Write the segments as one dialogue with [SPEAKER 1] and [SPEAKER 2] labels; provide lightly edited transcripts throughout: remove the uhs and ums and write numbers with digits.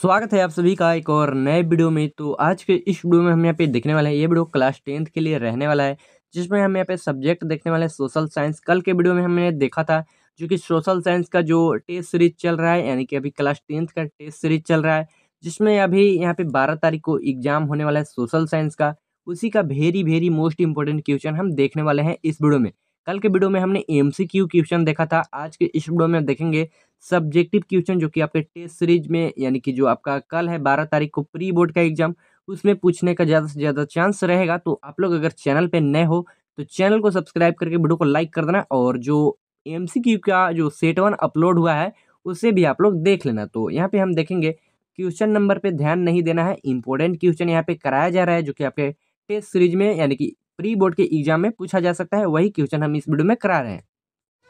[SPEAKER 1] स्वागत है आप सभी का एक और नए वीडियो में। तो आज के इस वीडियो में हम यहाँ पे देखने वाले हैं, ये वीडियो क्लास 10th के लिए रहने वाला है, जिसमें हम यहाँ पे सब्जेक्ट देखने वाले हैं सोशल साइंस। कल के वीडियो में हमने देखा था जो कि सोशल साइंस का जो टेस्ट सीरीज चल रहा है, यानी कि अभी क्लास 10th का टेस्ट सीरीज चल रहा है, जिसमें अभी यहाँ पे 12 तारीख को एग्जाम होने वाला है सोशल साइंस का। उसी का very very most important question हम देखने वाले हैं इस वीडियो में। कल के वीडियो में हमने MCQ क्वेश्चन देखा था, आज के इस वीडियो में देखेंगे सब्जेक्टिव क्वेश्चन, जो कि आपके टेस्ट सीरीज में, यानी कि जो आपका कल है 12 तारीख को प्री बोर्ड का एग्जाम, उसमें पूछने का ज़्यादा से ज़्यादा चांस रहेगा। तो आप लोग अगर चैनल पे नए हो तो चैनल को सब्सक्राइब करके वीडियो को लाइक कर देना, और जो MCQ का जो सेट 1 अपलोड हुआ है उसे भी आप लोग देख लेना। तो यहाँ पे हम देखेंगे क्वेश्चन नंबर पे ध्यान नहीं देना है, इंपॉर्टेंट क्वेश्चन यहाँ पे कराया जा रहा है, जो कि आपके टेस्ट सीरीज में यानी कि प्री बोर्ड के एग्जाम में पूछा जा सकता है, वही क्वेश्चन हम इस वीडियो में करा रहे हैं।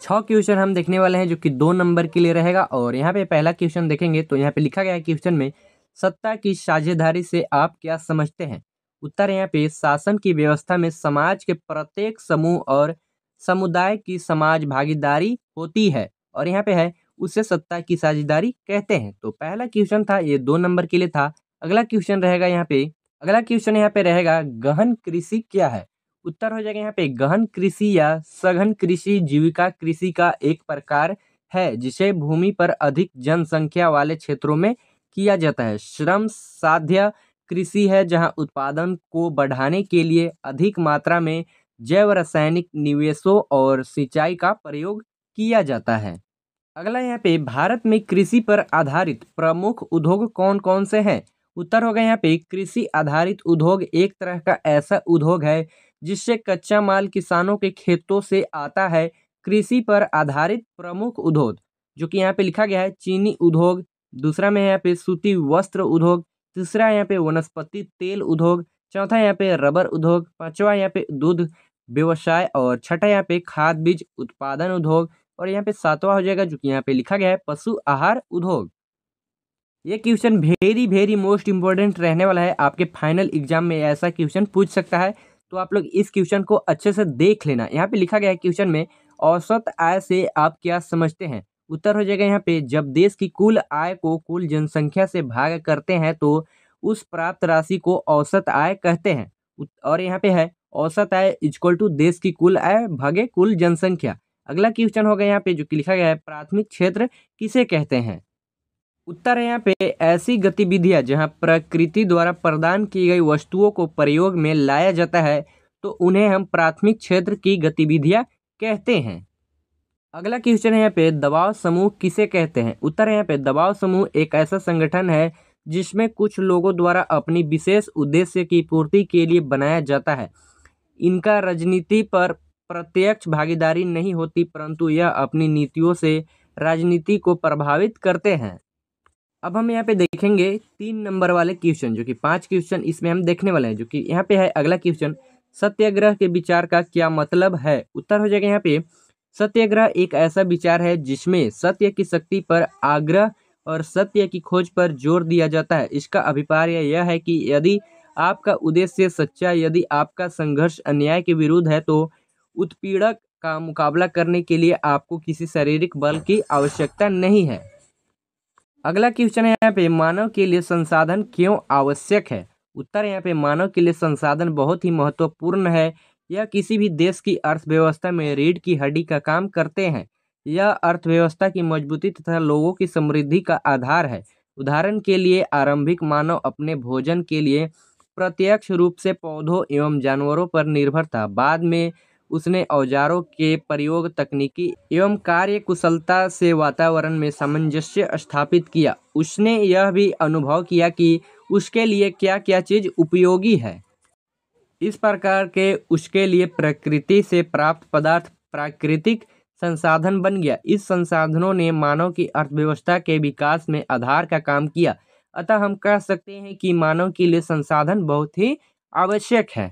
[SPEAKER 1] 6 क्वेश्चन हम देखने वाले हैं, जो कि 2 नंबर के लिए रहेगा। और यहाँ पे पहला क्वेश्चन देखेंगे तो यहाँ पे लिखा गया है क्वेश्चन में, सत्ता की साझेदारी से आप क्या समझते हैं? उत्तर है यहाँ पे, शासन की व्यवस्था में समाज के प्रत्येक समूह और समुदाय की समाज भागीदारी होती है, और यहाँ पे है उसे सत्ता की साझेदारी कहते हैं। तो पहला क्वेश्चन था, ये 2 नंबर के लिए था। अगला क्वेश्चन रहेगा यहाँ पे, अगला क्वेश्चन यहाँ पे रहेगा, गहन कृषि क्या है? उत्तर हो जाएगा यहाँ पे, गहन कृषि या सघन कृषि जीविका कृषि का एक प्रकार है, जिसे भूमि पर अधिक जनसंख्या वाले क्षेत्रों में किया जाता है। श्रम साध्य कृषि है, जहां उत्पादन को बढ़ाने के लिए अधिक मात्रा में जैव रासायनिक निवेशों और सिंचाई का प्रयोग किया जाता है। अगला यहाँ पे, भारत में कृषि पर आधारित प्रमुख उद्योग कौन कौन से हैं? उत्तर होगा यहाँ पे, कृषि आधारित उद्योग एक तरह का ऐसा उद्योग है जिससे कच्चा माल किसानों के खेतों से आता है। कृषि पर आधारित प्रमुख उद्योग, जो कि यहाँ पे लिखा गया है, चीनी उद्योग, दूसरा में यहाँ पे सूती वस्त्र उद्योग, तीसरा यहाँ पे वनस्पति तेल उद्योग, चौथा यहाँ पे रबर उद्योग, पांचवा यहाँ पे दूध व्यवसाय, और छठा यहाँ पे खाद बीज उत्पादन उद्योग, और यहाँ पे सातवां हो जाएगा जो कि यहाँ पे लिखा गया है पशु आहार उद्योग। ये question very very most important रहने वाला है, आपके फाइनल एग्जाम में ऐसा क्वेश्चन पूछ सकता है। तो आप लोग इस क्वेश्चन को अच्छे से देख लेना। यहाँ पे लिखा गया है क्वेश्चन में, औसत आय से आप क्या समझते हैं? उत्तर हो जाएगा यहाँ पे, जब देश की कुल आय को कुल जनसंख्या से भाग करते हैं तो उस प्राप्त राशि को औसत आय कहते हैं। और यहाँ पे है, औसत आय इक्वल टू देश की कुल आय भागे कुल जनसंख्या। अगला क्वेश्चन होगा यहाँ पे, जो कि लिखा गया है, प्राथमिक क्षेत्र किसे कहते हैं? उत्तर है यहाँ पे, ऐसी गतिविधियां जहां प्रकृति द्वारा प्रदान की गई वस्तुओं को प्रयोग में लाया जाता है तो उन्हें हम प्राथमिक क्षेत्र की गतिविधियां कहते हैं। अगला क्वेश्चन है यहाँ पे, दबाव समूह किसे कहते हैं? उत्तर है यहाँ पे, दबाव समूह एक ऐसा संगठन है जिसमें कुछ लोगों द्वारा अपनी विशेष उद्देश्य की पूर्ति के लिए बनाया जाता है। इनका राजनीति पर प्रत्यक्ष भागीदारी नहीं होती, परंतु यह अपनी नीतियों से राजनीति को प्रभावित करते हैं। अब हम यहाँ पे देखेंगे 3 नंबर वाले क्वेश्चन, जो कि 5 क्वेश्चन इसमें हम देखने वाले हैं। जो कि यहाँ पे है अगला क्वेश्चन, सत्याग्रह के विचार का क्या मतलब है? उत्तर हो जाएगा यहाँ पे, सत्याग्रह एक ऐसा विचार है जिसमें सत्य की शक्ति पर आग्रह और सत्य की खोज पर जोर दिया जाता है। इसका अभिप्राय यह है कि यदि आपका उद्देश्य सच्चा, यदि आपका संघर्ष अन्याय के विरुद्ध है, तो उत्पीड़क का मुकाबला करने के लिए आपको किसी शारीरिक बल की आवश्यकता नहीं है। अगला क्वेश्चन है यहाँ पे, मानव के लिए संसाधन क्यों आवश्यक है? उत्तर यहाँ पे, मानव के लिए संसाधन बहुत ही महत्वपूर्ण है। यह किसी भी देश की अर्थव्यवस्था में रीढ़ की हड्डी का काम करते हैं। यह अर्थव्यवस्था की मजबूती तथा लोगों की समृद्धि का आधार है। उदाहरण के लिए, आरंभिक मानव अपने भोजन के लिए प्रत्यक्ष रूप से पौधों एवं जानवरों पर निर्भर था। बाद में उसने औजारों के प्रयोग, तकनीकी एवं कार्य कुशलता से वातावरण में सामंजस्य स्थापित किया। उसने यह भी अनुभव किया कि उसके लिए क्या क्या चीज उपयोगी है। इस प्रकार के उसके लिए प्रकृति से प्राप्त पदार्थ प्राकृतिक संसाधन बन गया। इस संसाधनों ने मानव की अर्थव्यवस्था के विकास में आधार का काम किया। अतः हम कह सकते हैं कि मानव के लिए संसाधन बहुत ही आवश्यक है।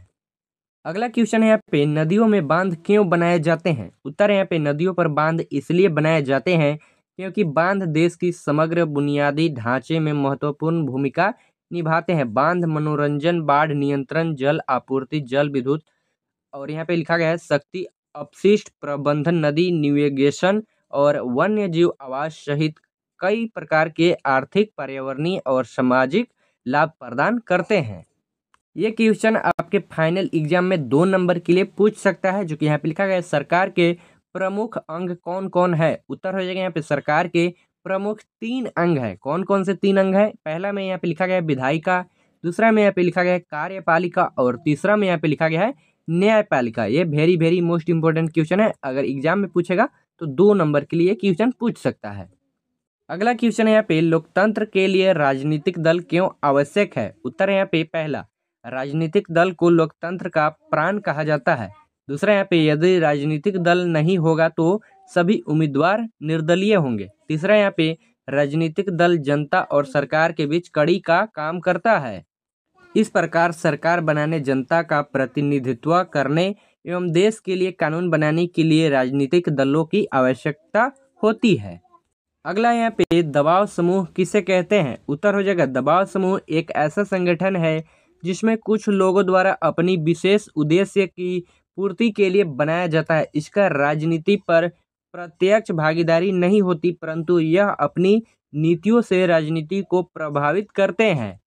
[SPEAKER 1] अगला क्वेश्चन है यहाँ पे, नदियों में बांध क्यों बनाए जाते हैं? उत्तर है यहाँ पे, नदियों पर बांध इसलिए बनाए जाते हैं क्योंकि बांध देश की समग्र बुनियादी ढांचे में महत्वपूर्ण भूमिका निभाते हैं। बांध मनोरंजन, बाढ़ नियंत्रण, जल आपूर्ति, जल विद्युत, और यहाँ पे लिखा गया है शक्ति अपशिष्ट प्रबंधन, नदी नेविगेशन और वन्य जीव आवास सहित कई प्रकार के आर्थिक, पर्यावरणीय और सामाजिक लाभ प्रदान करते हैं। ये क्वेश्चन आपके फाइनल एग्जाम में 2 नंबर के लिए पूछ सकता है, जो कि यहाँ पे लिखा गया है सरकार के प्रमुख अंग कौन कौन है। उत्तर हो जाएगा यहाँ पे सरकार के प्रमुख 3 अंग है। कौन कौन से 3 अंग है? पहला में यहाँ पे लिखा गया है विधायिका, दूसरा में यहाँ पे लिखा गया है कार्यपालिका और तीसरा में यहाँ पे लिखा गया है न्यायपालिका। ये very very most important question है। अगर एग्जाम में पूछेगा तो 2 नंबर के लिए क्वेश्चन पूछ सकता है। अगला क्वेश्चन है यहाँ पे लोकतंत्र के लिए राजनीतिक दल क्यों आवश्यक है। उत्तर है यहाँ पे पहला, राजनीतिक दल को लोकतंत्र का प्राण कहा जाता है। दूसरा यहाँ पे यदि राजनीतिक दल नहीं होगा तो सभी उम्मीदवार निर्दलीय होंगे। तीसरा यहाँ पे राजनीतिक दल जनता और सरकार के बीच कड़ी का काम करता है। इस प्रकार सरकार बनाने, जनता का प्रतिनिधित्व करने एवं देश के लिए कानून बनाने के लिए राजनीतिक दलों की आवश्यकता होती है। अगला यहाँ पे दबाव समूह किसे कहते हैं। उत्तर हो जाएगा दबाव समूह एक ऐसा संगठन है जिसमें कुछ लोगों द्वारा अपनी विशेष उद्देश्य की पूर्ति के लिए बनाया जाता है। इसका राजनीति पर प्रत्यक्ष भागीदारी नहीं होती, परंतु यह अपनी नीतियों से राजनीति को प्रभावित करते हैं।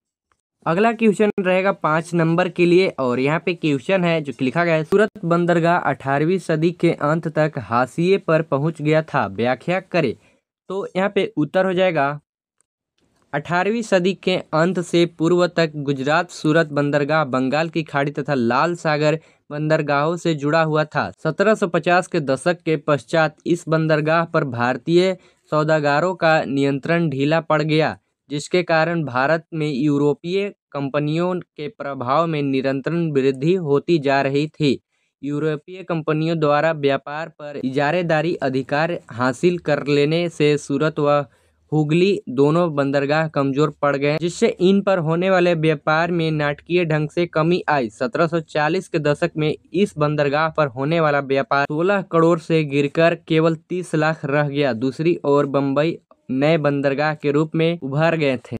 [SPEAKER 1] अगला क्वेश्चन रहेगा 5 नंबर के लिए और यहाँ पे क्वेश्चन है जो कि लिखा गया है सूरत बंदरगाह 18वीं सदी के अंत तक हाशिए पर पहुंच गया था, व्याख्या करें। तो यहाँ पे उत्तर हो जाएगा 18वीं सदी के अंत से पूर्व तक गुजरात सूरत बंदरगाह बंगाल की खाड़ी तथा लाल सागर बंदरगाहों से जुड़ा हुआ था। 1750 के दशक के पश्चात इस बंदरगाह पर भारतीय सौदागरों का नियंत्रण ढीला पड़ गया, जिसके कारण भारत में यूरोपीय कंपनियों के प्रभाव में निरंतर वृद्धि होती जा रही थी। यूरोपीय कंपनियों द्वारा व्यापार पर इजारेदारी अधिकार हासिल कर लेने से सूरत व हुगली दोनों बंदरगाह कमजोर पड़ गए, जिससे इन पर होने वाले व्यापार में नाटकीय ढंग से कमी आई। 1740 के दशक में इस बंदरगाह पर होने वाला व्यापार 16 करोड़ से गिरकर केवल 30 लाख रह गया। दूसरी ओर बम्बई नए बंदरगाह के रूप में उभर गए थे।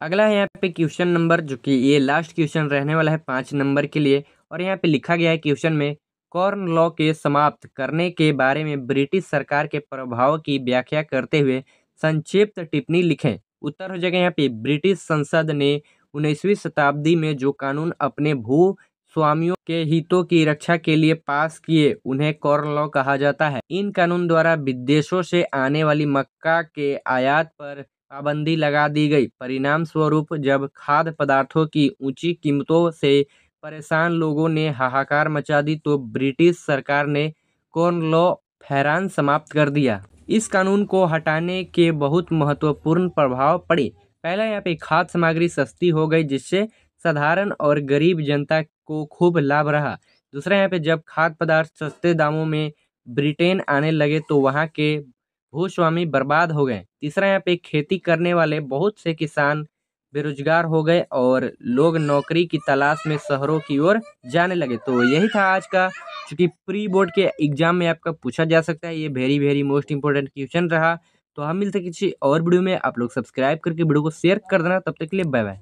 [SPEAKER 1] अगला है यहाँ पे क्वेश्चन नंबर, जो कि ये लास्ट क्वेश्चन रहने वाला है 5 नंबर के लिए और यहाँ पे लिखा गया है क्वेश्चन में कॉर्न लॉ के समाप्त करने के बारे में ब्रिटिश सरकार के प्रभाव की व्याख्या करते हुए संक्षिप्त टिप्पणी लिखें। उत्तर हो जाएगा यहाँ पे ब्रिटिश संसद ने 19वीं शताब्दी में जो कानून अपने भू स्वामियों के हितों की रक्षा के लिए पास किए उन्हें कॉर्न लॉ कहा जाता है। इन कानून द्वारा विदेशों से आने वाली मक्का के आयात पर पाबंदी लगा दी गई। परिणाम स्वरूप जब खाद्य पदार्थों की ऊंची कीमतों से परेशान लोगों ने हाहाकार मचा दी तो ब्रिटिश सरकार ने कॉर्न लॉ फैरान समाप्त कर दिया। इस कानून को हटाने के बहुत महत्वपूर्ण प्रभाव पड़े। पहला यहाँ पे खाद्य सामग्री सस्ती हो गई, जिससे साधारण और गरीब जनता को खूब लाभ रहा। दूसरा यहाँ पे जब खाद्य पदार्थ सस्ते दामों में ब्रिटेन आने लगे तो वहाँ के भूस्वामी बर्बाद हो गए। तीसरा यहाँ पे खेती करने वाले बहुत से किसान बेरोजगार हो गए और लोग नौकरी की तलाश में शहरों की ओर जाने लगे। तो यही था आज का, चूँकि प्री बोर्ड के एग्जाम में आपका पूछा जा सकता है। ये very very most important question रहा। तो हम मिलते किसी और वीडियो में। आप लोग सब्सक्राइब करके वीडियो को शेयर कर देना। तब तक के लिए बाय बाय।